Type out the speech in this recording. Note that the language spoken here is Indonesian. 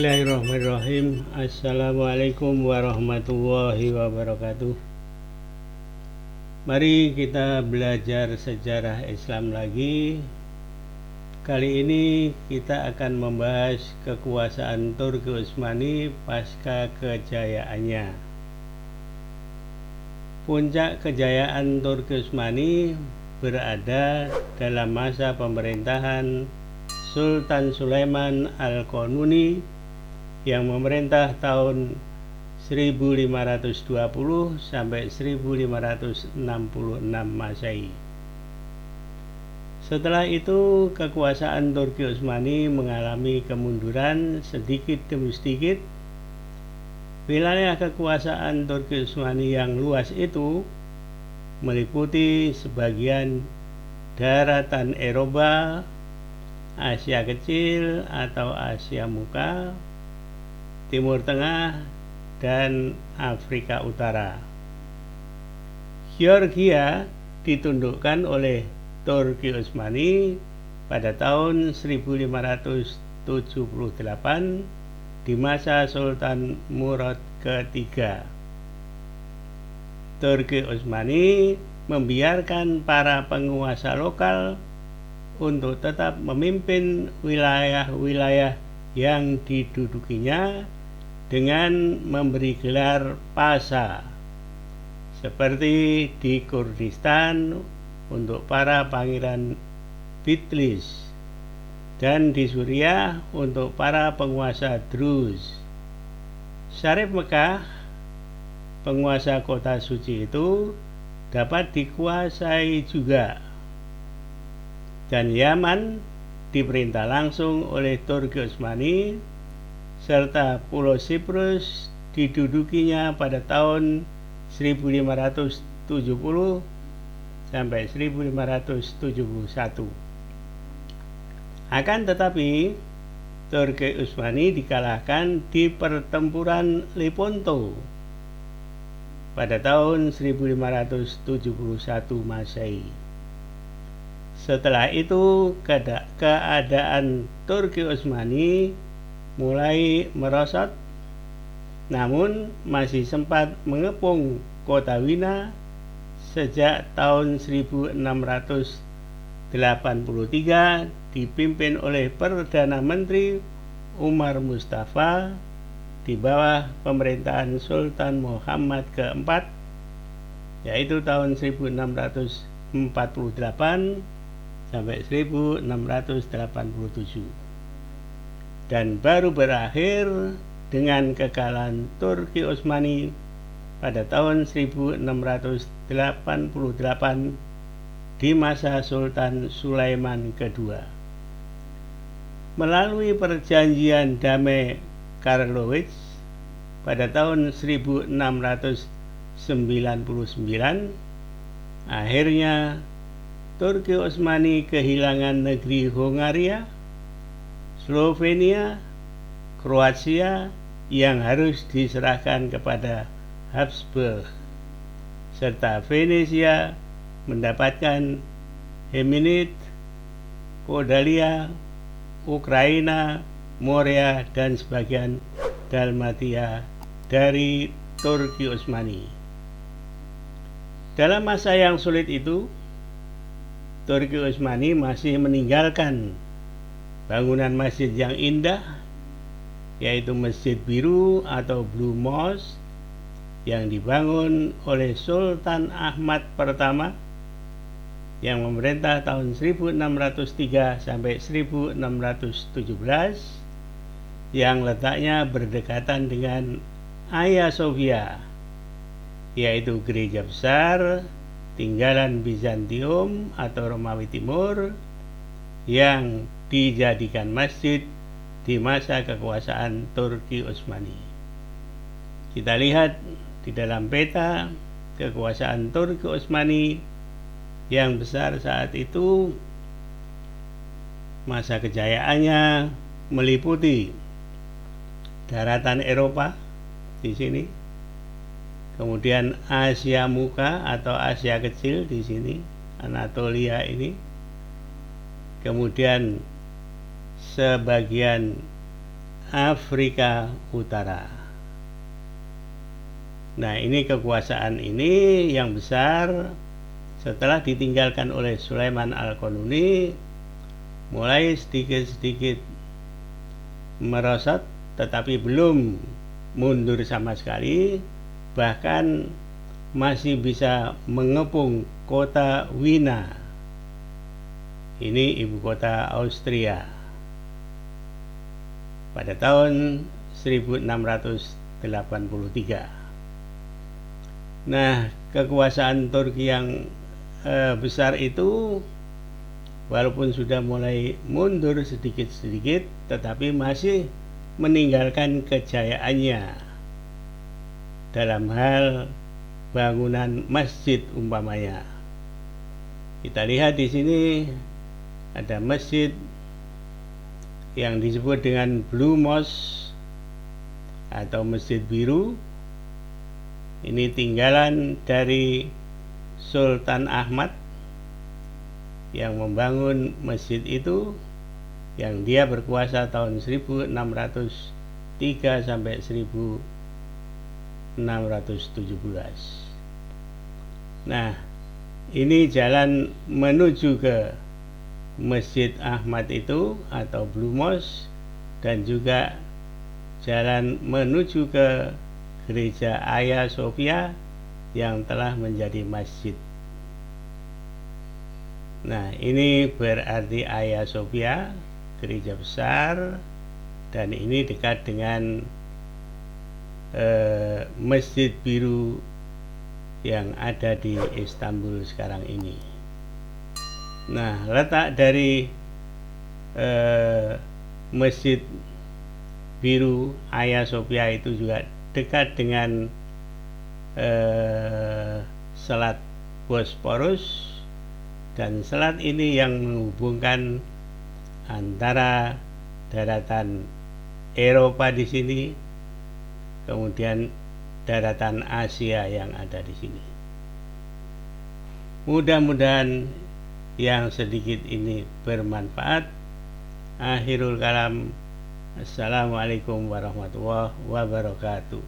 Bismillahirrahmanirrahim. Assalamualaikum warahmatullahi wabarakatuh. Mari kita belajar sejarah Islam lagi. Kali ini kita akan membahas kekuasaan Turki Utsmani pasca kejayaannya. Puncak kejayaan Turki Utsmani berada dalam masa pemerintahan Sultan Sulaiman Al-Qanuni yang memerintah tahun 1520 sampai 1566 Masehi. Setelah itu kekuasaan Turki Utsmani mengalami kemunduran sedikit demi sedikit. Wilayah kekuasaan Turki Utsmani yang luas itu meliputi sebagian daratan Eropa, Asia Kecil atau Asia Muka, Timur Tengah, dan Afrika Utara. Georgia ditundukkan oleh Turki Utsmani pada tahun 1578 di masa Sultan Murad ketiga. Turki Utsmani membiarkan para penguasa lokal untuk tetap memimpin wilayah-wilayah yang didudukinya dengan memberi gelar Pasha, seperti di Kurdistan untuk para pangeran Bitlis dan di Suriah untuk para penguasa Druze. Syarif Mekah, penguasa kota suci itu, dapat dikuasai juga, dan Yaman diperintah langsung oleh Turki Utsmani, serta Pulau Siprus didudukinya pada tahun 1570 sampai 1571. Akan tetapi Turki Utsmani dikalahkan di pertempuran Lepanto pada tahun 1571 Masehi. Setelah itu keadaan Turki Utsmani mulai merosot, namun masih sempat mengepung kota Wina sejak tahun 1683 dipimpin oleh Perdana Menteri Umar Mustafa di bawah pemerintahan Sultan Muhammad keempat, yaitu tahun 1648 sampai 1687, dan baru berakhir dengan kekalahan Turki Utsmani pada tahun 1688 di masa Sultan Sulaiman kedua. Melalui perjanjian damai Karlowitz pada tahun 1699, akhirnya Turki Utsmani kehilangan negeri Hongaria, Slovenia, Kroasia yang harus diserahkan kepada Habsburg, serta Venesia mendapatkan Heminid, Podalia, Ukraina, Morea, dan sebagian Dalmatia dari Turki Utsmani. Dalam masa yang sulit itu, Turki Utsmani masih meninggalkan bangunan masjid yang indah, yaitu Masjid Biru atau Blue Mosque yang dibangun oleh Sultan Ahmad pertama yang memerintah tahun 1603 sampai 1617, yang letaknya berdekatan dengan Hagia Sophia, yaitu gereja besar tinggalan Bizantium atau Romawi Timur yang dijadikan masjid di masa kekuasaan Turki Utsmani. Kita lihat di dalam peta kekuasaan Turki Utsmani yang besar saat itu. Masa kejayaannya meliputi daratan Eropa di sini, kemudian Asia Muka atau Asia Kecil di sini, Anatolia ini, kemudian sebagian Afrika Utara. Nah, ini kekuasaan ini yang besar setelah ditinggalkan oleh Sulaiman Al-Qanuni, mulai sedikit-sedikit merosot, tetapi belum mundur sama sekali, bahkan masih bisa mengepung kota Wina. Ini ibu kota Austria pada tahun 1683. Nah, kekuasaan Turki yang besar itu walaupun sudah mulai mundur sedikit-sedikit, tetapi masih meninggalkan kejayaannya dalam hal bangunan masjid umpamanya. Kita lihat di sini ada masjid yang disebut dengan Blue Mosque atau Masjid Biru. Ini tinggalan dari Sultan Ahmad yang membangun masjid itu, yang dia berkuasa tahun 1603 sampai 1617. Nah, ini jalan menuju ke Masjid Ahmad itu atau Blue Mosque, dan juga jalan menuju ke Gereja Hagia Sophia yang telah menjadi masjid. Nah, ini berarti Hagia Sophia, gereja besar, dan ini dekat dengan Masjid Biru yang ada di Istanbul sekarang ini. Nah, letak dari Masjid Biru Hagia Sophia itu juga dekat dengan Selat Bosporus, dan selat ini yang menghubungkan antara daratan Eropa di sini, kemudian daratan Asia yang ada di sini. Mudah-mudahan yang sedikit ini bermanfaat. Akhirul kalam. Assalamualaikum warahmatullahi wabarakatuh.